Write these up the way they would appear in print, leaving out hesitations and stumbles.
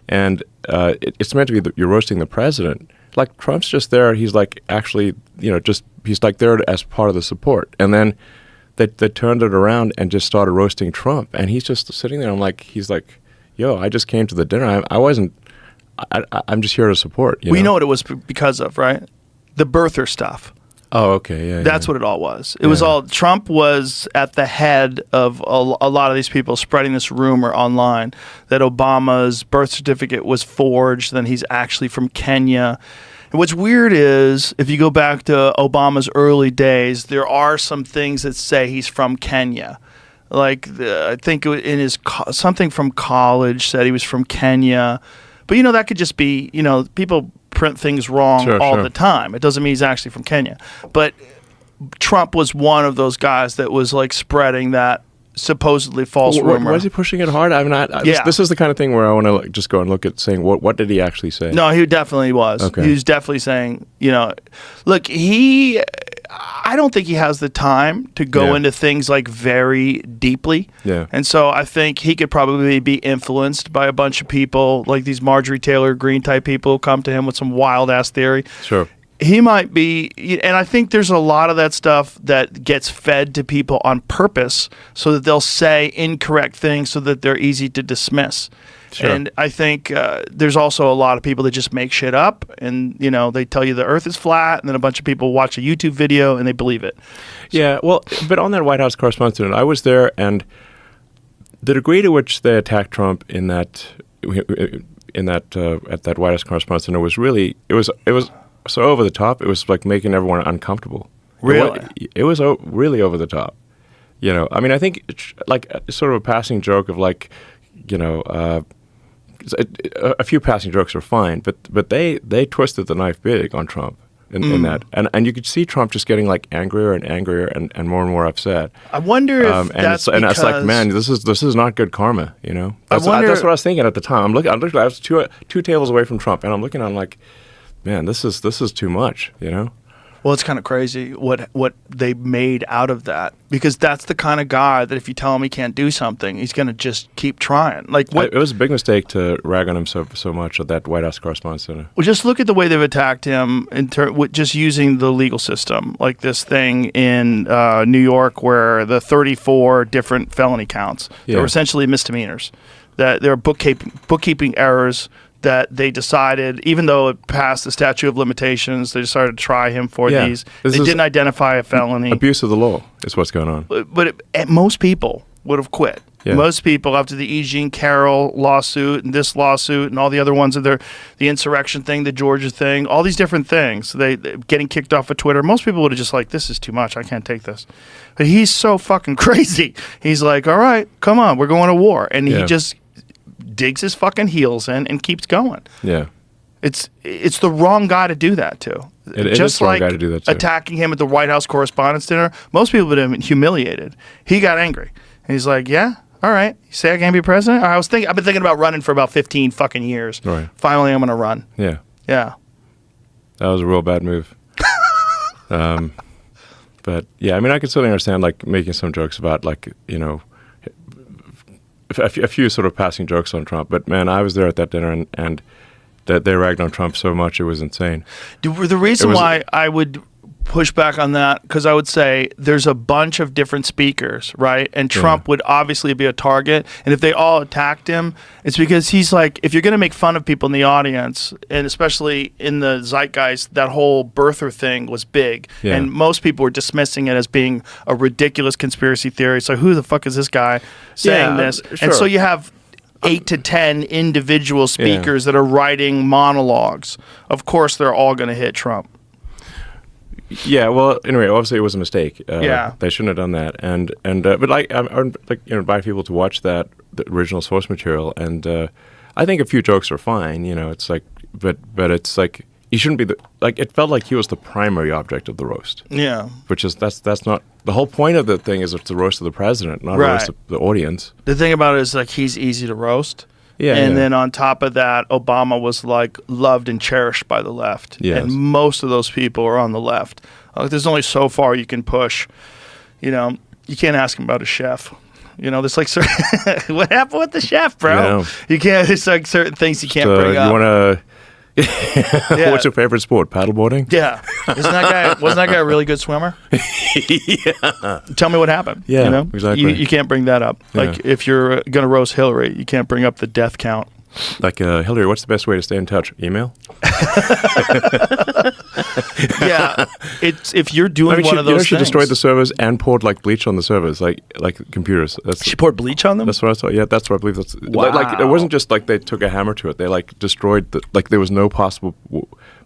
and it's meant to be that you're roasting the president. Like Trump's just there. He's like actually, he's like there as part of the support. And then they turned it around and just started roasting Trump. And he's just sitting there. He's like, yo, I just came to the dinner. I wasn't. I'm just here to support. We know what it was because of, right? The birther stuff. Oh, okay, yeah. That's what it all was. It was all, Trump was at the head of a lot of these people spreading this rumor online that Obama's birth certificate was forged, then he's actually from Kenya. And what's weird is, if you go back to Obama's early days, there are some things that say he's from Kenya. Like, I think in his, something from college said he was from Kenya. But, that could just be, people print things wrong all the time. It doesn't mean he's actually from Kenya. But Trump was one of those guys that was like spreading that supposedly false rumor. Was he pushing it hard? I mean, this is the kind of thing where I want to just go and look at saying what did he actually say? No, he definitely was. Okay. He was definitely saying, look, I don't think he has the time to go into things like very deeply. Yeah. And so I think he could probably be influenced by a bunch of people, like these Marjorie Taylor Greene type people who come to him with some wild ass theory. Sure. He might be, and I think there's a lot of that stuff that gets fed to people on purpose so that they'll say incorrect things so that they're easy to dismiss. Sure. And I think there's also a lot of people that just make shit up and, they tell you the earth is flat and then a bunch of people watch a YouTube video and they believe it. Yeah, well, but on that White House Correspondents' Dinner, I was there, and the degree to which they attacked Trump at that White House Correspondents' Dinner was really, it was so over the top. It was like making everyone uncomfortable. Really? It was really over the top. I mean, I think like sort of a passing joke of like, a few passing jokes are fine, but they twisted the knife big on Trump in that, and you could see Trump just getting like angrier and angrier and more upset. I wonder if that's because... And it's like, man, this is not good karma, That's what I was thinking at the time. I'm looking. I was two tables away from Trump, and I'm looking. I'm like, man, this is too much, Well, it's kind of crazy what they made out of that, because that's the kind of guy that if you tell him he can't do something, he's going to just keep trying. Like it was a big mistake to rag on him so much at that White House Correspondents' Dinner. Well, just look at the way they've attacked him with just using the legal system, like this thing in New York where the 34 different felony counts that were essentially misdemeanors, that there are bookkeeping errors that they decided, even though it passed the statute of limitations, they decided to try him for these. They didn't identify a felony. Abuse of the law is what's going on. But most people would have quit. Yeah. Most people, after the E. Jean Carroll lawsuit and this lawsuit and all the other ones, the insurrection thing, the Georgia thing, all these different things, they getting kicked off of Twitter, most people would have just like, this is too much. I can't take this. But he's so fucking crazy. He's like, all right, come on, we're going to war. And he just digs his fucking heels in and keeps going. Yeah. It's the wrong guy to do that to. It is the wrong guy to do that to. Attacking him at the White House Correspondents' Dinner, most people would have been humiliated. He got angry. And he's like, yeah, all right. You say I can't be president? I've been thinking about running for about 15 fucking years. Right. Finally, I'm going to run. Yeah. Yeah. That was a real bad move. But yeah, I mean, I could certainly understand like making some jokes about like, a few sort of passing jokes on Trump, but man, I was there at that dinner and they ragged on Trump so much it was insane. The reason why I would push back on that, because I would say there's a bunch of different speakers, right? And Trump would obviously be a target. And if they all attacked him, it's because he's like, if you're going to make fun of people in the audience, and especially in the zeitgeist, that whole birther thing was big. Yeah. And most people were dismissing it as being a ridiculous conspiracy theory. So who the fuck is this guy saying this? Sure. And so you have 8 to 10 individual speakers that are writing monologues. Of course, they're all going to hit Trump. Yeah, well, anyway, obviously it was a mistake. They shouldn't have done that. But I'm invite people to watch the original source material, and I think a few jokes are fine. It's like, but it's like he shouldn't be it felt like he was the primary object of the roast. Yeah, which is that's not the whole point of the thing. Is it's the roast of the president, not a roast of the audience. The thing about it is like he's easy to roast. Yeah, and then on top of that, Obama was like loved and cherished by the left. Yes. And most of those people are on the left. There's only so far you can push. You can't ask him about his chef. There's like what happened with the chef, bro? Yeah. You can't. There's like certain things you can't bring up. You want to? What's your favorite sport? Paddleboarding? Yeah. Wasn't that guy a really good swimmer? Yeah. Tell me what happened. Yeah, exactly. You can't bring that up. Yeah. Like if you're going to roast Hillary, you can't bring up the death count. Like, Hillary, what's the best way to stay in touch? Email? Yeah. It's if you're doing one of those she things. destroyed the servers and poured like bleach on the servers, like computers. She poured bleach on them? That's what I thought. Yeah, that's what I believe. That's Wow. Like it wasn't just like they took a hammer to it. They like destroyed like there was no possible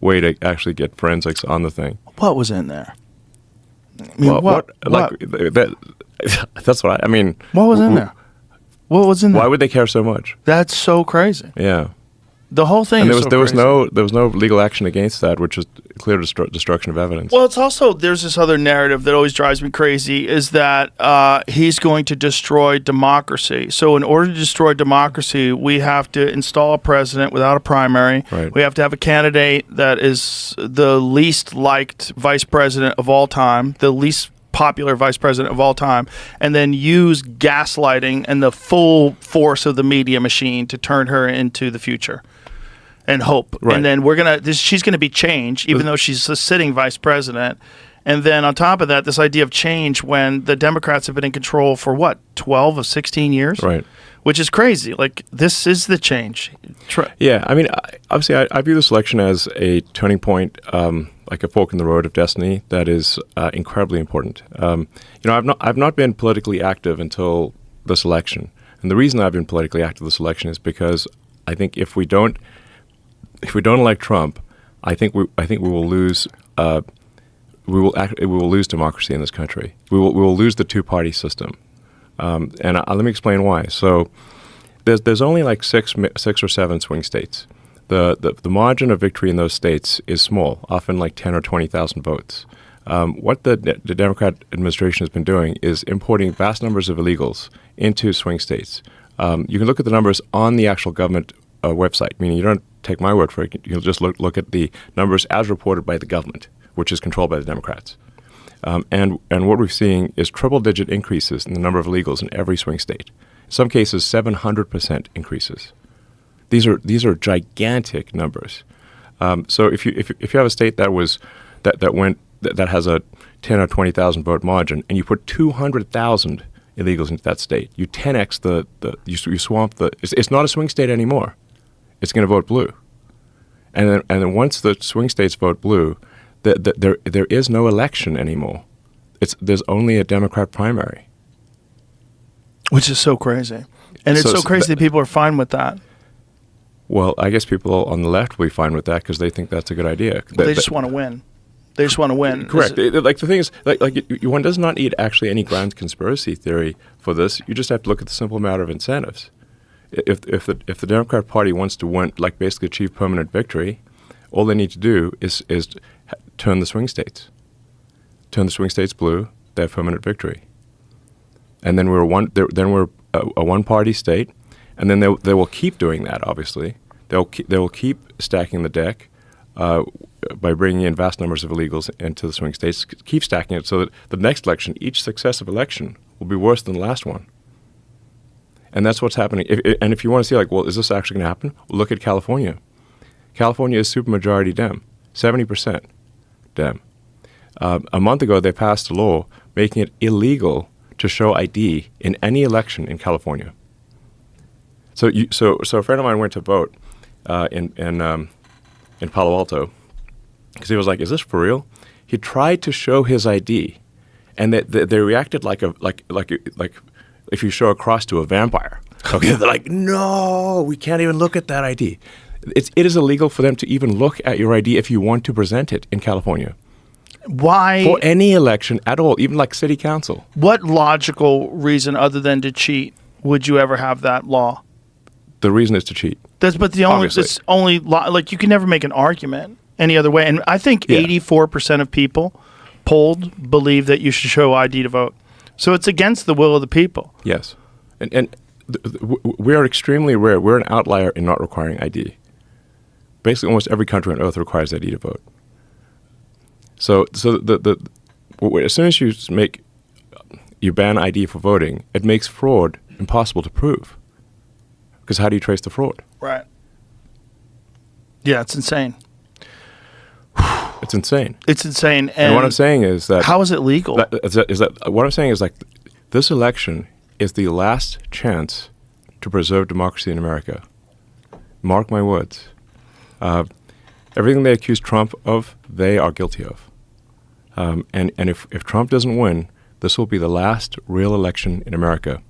way to actually get forensics on the thing. What was in there? I mean, that's what I mean. What was in there? What was in there? Why would they care so much? That's so crazy. Yeah. The whole thing. And is there was crazy. no legal action against that, which is clear destruction of evidence. Well, it's also there's this other narrative that always drives me crazy is that he's going to destroy democracy. So in order to destroy democracy, we have to install a president without a primary. Right. We have to have a candidate that is the least liked vice president of all time, the least popular vice president of all time, and then use gaslighting and the full force of the media machine to turn her into the future. And hope, Right. and then she's gonna be changed, even though she's a sitting vice president. And then on top of that, this idea of change when the Democrats have been in control for what 12 of 16 years, Right. Which is crazy. Like this is the change. Yeah, I mean, obviously, I view this election as a turning point, like a fork in the road of destiny that is incredibly important. I've not been politically active until this election, and the reason I've been politically active this election is because I think if we don't elect Trump, I think we will lose. We will lose democracy in this country. We will lose the two-party system. And let me explain why. So there's only like six or seven swing states. The margin of victory in those states is small, often like 10 or 20,000 votes. What the Democrat administration has been doing is importing vast numbers of illegals into swing states. You can look at the numbers on the actual government website, meaning you don't take my word for it. You'll just look at the numbers as reported by the government, which is controlled by the Democrats. And what we're seeing is triple-digit increases in the number of illegals in every swing state. In some cases, 700% increases. These are gigantic numbers. So if you have a state that has a 10 or 20,000 vote margin, and you put 200,000 illegals into that state, you 10x you swamp the. It's not a swing state anymore. It's going to vote blue, and then once the swing states vote blue, there is no election anymore. There's only a Democrat primary, which is so crazy, and it's so crazy that people are fine with that. Well, I guess people on the left will be fine with that because they think that's a good idea. They just want to win. They just want to win. Correct. Like the thing is, one does not need actually any grand conspiracy theory for this. You just have to look at the simple matter of incentives. If the Democrat Party wants to win, like basically achieve permanent victory, all they need to do is turn the swing states. Turn the swing states blue. They have permanent victory. And then we're a one-party state, and then they will keep doing that. Obviously, they will keep stacking the deck by bringing in vast numbers of illegals into the swing states. Keep stacking it so that the next election, each successive election, will be worse than the last one. And that's what's happening. If you want to see, like, well, is this actually going to happen? Well, look at California. California is supermajority Dem, 70% Dem. A month ago, they passed a law making it illegal to show ID in any election in California. So a friend of mine went to vote in Palo Alto because he was like, "Is this for real?" He tried to show his ID, and they reacted like if you show a cross to a vampire. Okay, they're like, "No, we can't even look at that ID." It is illegal for them to even look at your ID if you want to present it in California. Why? For any election at all, even like city council. What logical reason other than to cheat would you ever have that law? The reason is to cheat. It's only like you can never make an argument any other way. And I think 84% of people polled believe that you should show ID to vote. So it's against the will of the people. Yes, and we are extremely rare. We're an outlier in not requiring ID. Basically, almost every country on earth requires ID to vote. So as soon as you make you ban ID for voting, it makes fraud impossible to prove. Because how do you trace the fraud? Right. Yeah, it's insane. It's insane. It's insane. And what I'm saying is that how is it legal? What I'm saying is like this election is the last chance to preserve democracy in America. Mark my words. Everything they accuse Trump of, they are guilty of. And if Trump doesn't win, this will be the last real election in America.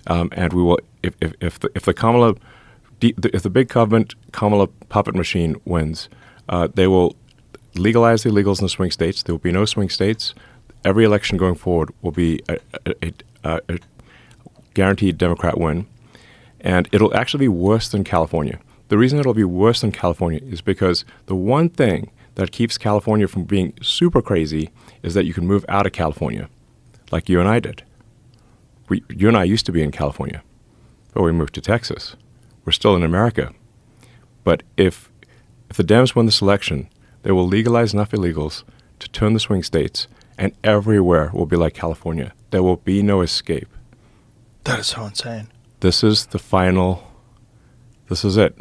And we will, if the big government Kamala puppet machine wins, they will legalize the illegals in the swing states. There will be no swing states. Every election going forward will be a guaranteed Democrat win. And it'll actually be worse than California. The reason it'll be worse than California is because the one thing that keeps California from being super crazy is that you can move out of California, like you and I did. You and I used to be in California, but we moved to Texas. We're still in America. But if the Dems win this election, they will legalize enough illegals to turn the swing states, and everywhere will be like California. There will be no escape. That is so insane. This is the final. This is it.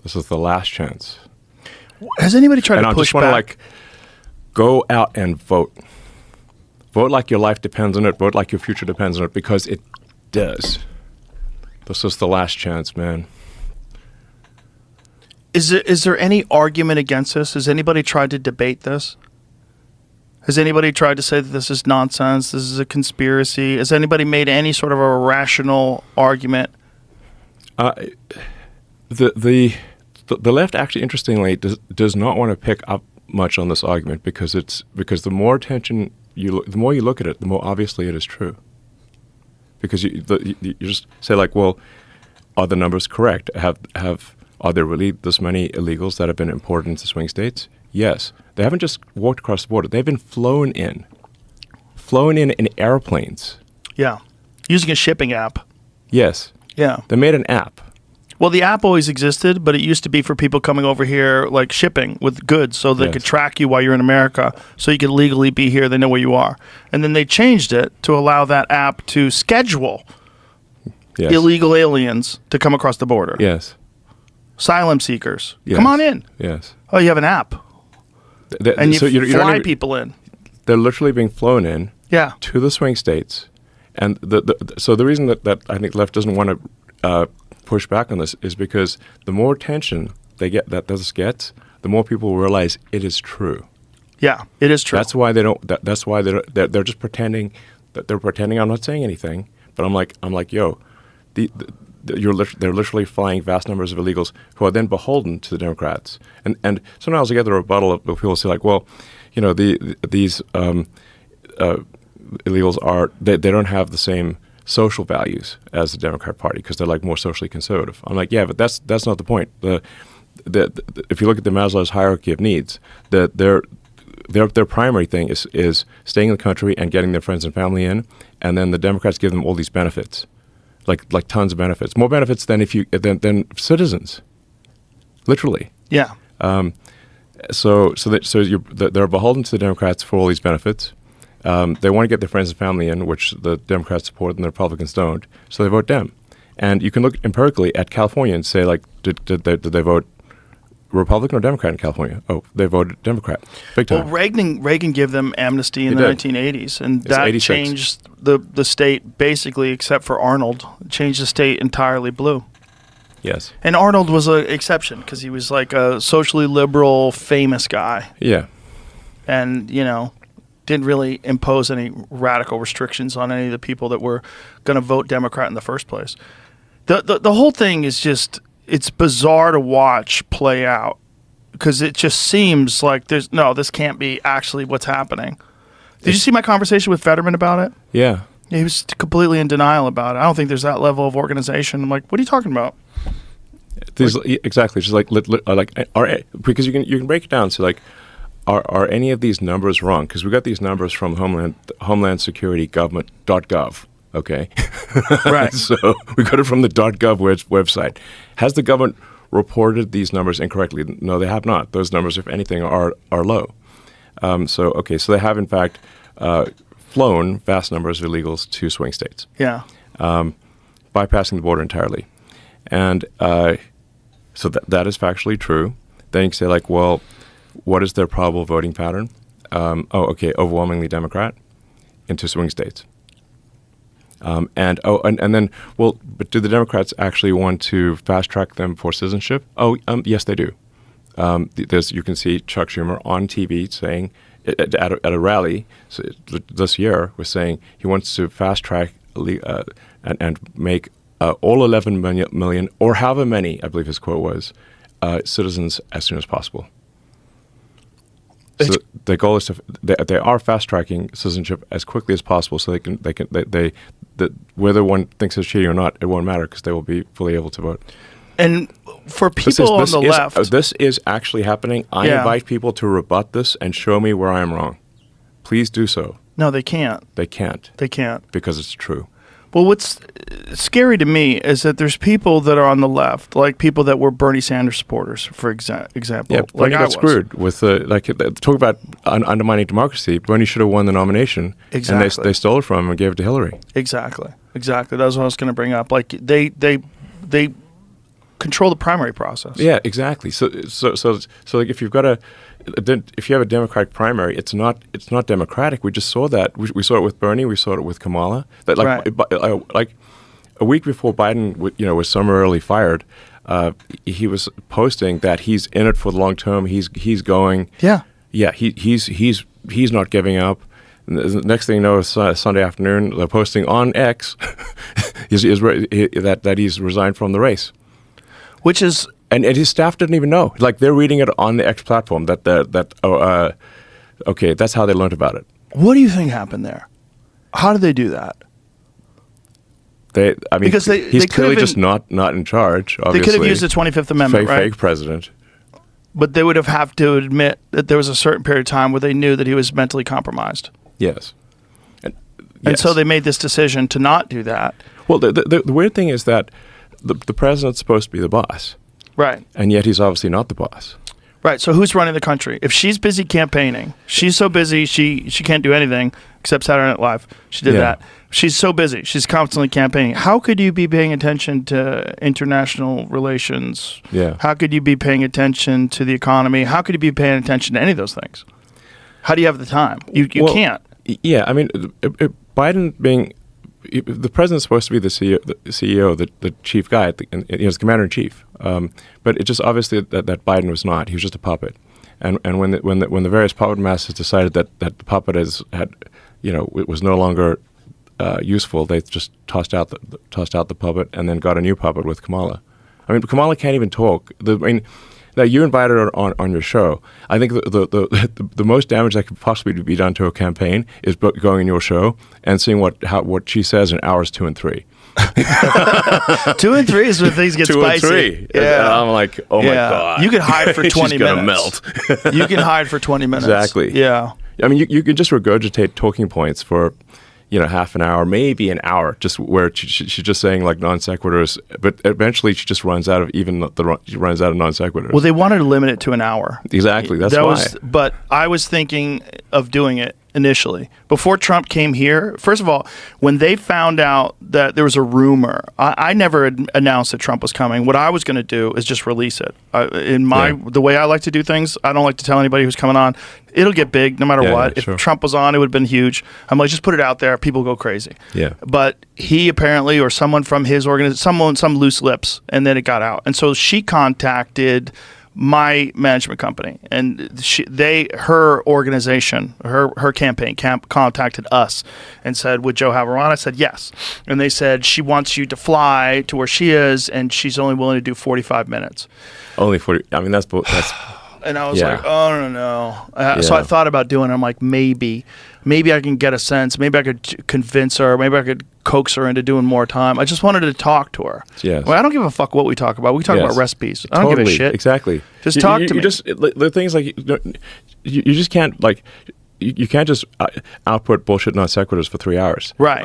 This is the last chance. Has anybody tried to push back? And I just want to go out and vote. Vote like your life depends on it. Vote like your future depends on it, because it does. This is the last chance, man. Is there any argument against this? Has anybody tried to debate this? Has anybody tried to say that this is nonsense, this is a conspiracy? Has anybody made any sort of a rational argument? The left actually, interestingly, does not want to pick up much on this argument because the more attention the more you look at it, the more obviously it is true. Because you just say like, well, are the numbers correct? Are there really this many illegals that have been imported into swing states? Yes. They haven't just walked across the border. They've been flown in airplanes. Yeah. Using a shipping app. Yes. Yeah. They made an app. Well, the app always existed, but it used to be for people coming over here, like shipping with goods, so they could track you while you're in America, so you could legally be here. They know where you are. And then they changed it to allow that app to schedule illegal aliens to come across the border. Yes. Asylum seekers. Yes. Come on in. Yes. Oh, you have an app. And you fly people in. They're literally being flown in to the swing states. And so the reason that I think the left doesn't want to push back on this is because the more attention that this gets, the more people realize it is true. Yeah, it is true. That's why they don't. That's why they're just pretending that they're pretending. I'm not saying anything, but I'm like, yo, they're literally flying vast numbers of illegals who are then beholden to the Democrats. And sometimes I get the rebuttal of people say like, well, you know, these illegals they don't have the same social values as the Democrat Party because they're like more socially conservative. I'm like, yeah, but that's not the point. If you look at the Maslow's hierarchy of needs, their primary thing is staying in the country and getting their friends and family in, and then the Democrats give them all these benefits, like tons of benefits, more benefits than than citizens, literally. Yeah. They're beholden to the Democrats for all these benefits. They want to get their friends and family in, which the Democrats support and the Republicans don't, so they vote Dem. And you can look empirically at California and say, like, did they vote Republican or Democrat in California? Oh, they voted Democrat, big time. Well, Reagan gave them amnesty in the 1980s, and that 86. changed the state basically, except for Arnold, changed the state entirely blue. Yes. And Arnold was an exception because he was like a socially liberal, famous guy. Yeah. And, you know, didn't really impose any radical restrictions on any of the people that were going to vote Democrat in the first place. The whole thing is just, it's bizarre to watch play out because it just seems like this can't be actually what's happening. Did you see my conversation with Fetterman about it? Yeah. He was completely in denial about it. I don't think there's that level of organization. I'm like, what are you talking about? Exactly. Just because you can break it down. So like, are any of these numbers wrong? Because we got these numbers from Homeland Security Government.gov. Okay. Right. So we got it from the .gov website. Has the government reported these numbers incorrectly? No, they have not. Those numbers, if anything, are low. So they have in fact flown vast numbers of illegals to swing states, Yeah. bypassing the border entirely. And so that is factually true. Then you can say, like, well, what is their probable voting pattern? Overwhelmingly Democrat into swing states. And then, well, but do the Democrats actually want to fast track them for citizenship? Yes, they do. You can see Chuck Schumer on TV saying at a rally this year was saying he wants to fast track and make all 11 million or however many, I believe his quote was, citizens as soon as possible. So the goal is they are fast tracking citizenship as quickly as possible, so whether one thinks it's cheating or not, it won't matter because they will be fully able to vote. And for people on the left, this is actually happening. I invite people to rebut this and show me where I am wrong. Please do so. No, they can't. They can't. They can't because it's true. Well, what's scary to me is that there's people that are on the left, like people that were Bernie Sanders supporters, for example. Yeah, Bernie got screwed with talk about undermining democracy. Bernie should have won the nomination, exactly. And they stole it from him and gave it to Hillary. Exactly. That was what I was going to bring up. Like they control the primary process. Yeah, exactly. So like if you have a Democratic primary, it's not democratic. We just saw that. We saw it with Bernie. We saw it with Kamala. That like a week before Biden, was summarily fired, he was posting that he's in it for the long term. He's going. Yeah. Yeah. He's not giving up. And the next thing you know, Sunday afternoon, they're posting on X that he's resigned from the race. Which is, and his staff didn't even know. Like they're reading it on the X platform. Okay, that's how they learned about it. What do you think happened there? How did they do that? Because he's clearly just not in charge. Obviously, they could have used the 25th Amendment, right? Fake president. But they would have to admit that there was a certain period of time where they knew that he was mentally compromised. Yes. And so they made this decision to not do that. Well, the weird thing is that the president's supposed to be the boss. Right. And yet he's obviously not the boss. Right. So who's running the country? If she's busy campaigning, she's so busy she can't do anything except Saturday Night Live. She did that. She's so busy. She's constantly campaigning. How could you be paying attention to international relations? Yeah. How could you be paying attention to the economy? How could you be paying attention to any of those things? How do you have the time? You can't. Yeah. I mean, Biden being the president's supposed to be the CEO, the chief guy, he's commander in chief. But it just obviously that Biden was not. He was just a puppet. And when the various puppet masters decided that the puppet it was no longer useful, they just tossed out the puppet and then got a new puppet with Kamala. I mean, Kamala can't even talk. That you invited her on your show. I think the most damage that could possibly be done to a campaign is going on your show and seeing what she says in hours 2 and 3. 2 and 3 is when things get 2 spicy. And 3. Yeah. And I'm like, oh my God. You can hide for 20 She's minutes. gonna melt. You can hide for 20 minutes. Exactly. Yeah. I mean, you can just regurgitate talking points for half an hour, maybe an hour, just where she's just saying like non sequiturs, but eventually she just runs out of non sequiturs. Well, they wanted to limit it to an hour. Exactly, that's why. But I was thinking of doing it initially before Trump came here. First of all, when they found out that there was a rumor, I never announced that Trump was coming. What I was going to do is just release it. The way I like to do things, I don't like to tell anybody who's coming on. It'll get big no matter what. If Trump was on, it would have been huge. I'm like, just put it out there. People go crazy. Yeah. But he apparently, or someone from his organization, some loose lips, and then it got out. And so she contacted my management company, and her organization, her campaign contacted us and said, would Joe have her on? I said yes. And they said she wants you to fly to where she is, and she's only willing to do 45 minutes. Only 40. I mean, that's and I was like, oh, no. So I thought about doing it. I'm like, maybe I can get a sense. Maybe I could convince her. Maybe I could coax her into doing more time. I just wanted to talk to her. Yes. Well, I don't give a fuck what we talk about. We talk about recipes. I don't give a shit. Exactly. Just talk to me. The things like you just can't like. you can't just output bullshit non sequiturs for 3 hours. Right.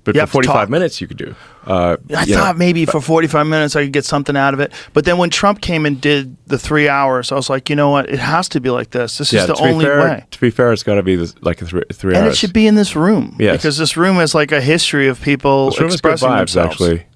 But You for have to 45 talk. minutes you could do. I thought maybe for 45 minutes I could get something out of it. But then when Trump came and did the 3 hours, I was like, you know what? It has to be like this. This is the only way. To be fair, it's got to be like a three And hours. it should be in this room. Yes. Because this room has like a history of people This room has good expressing vibes, themselves. actually.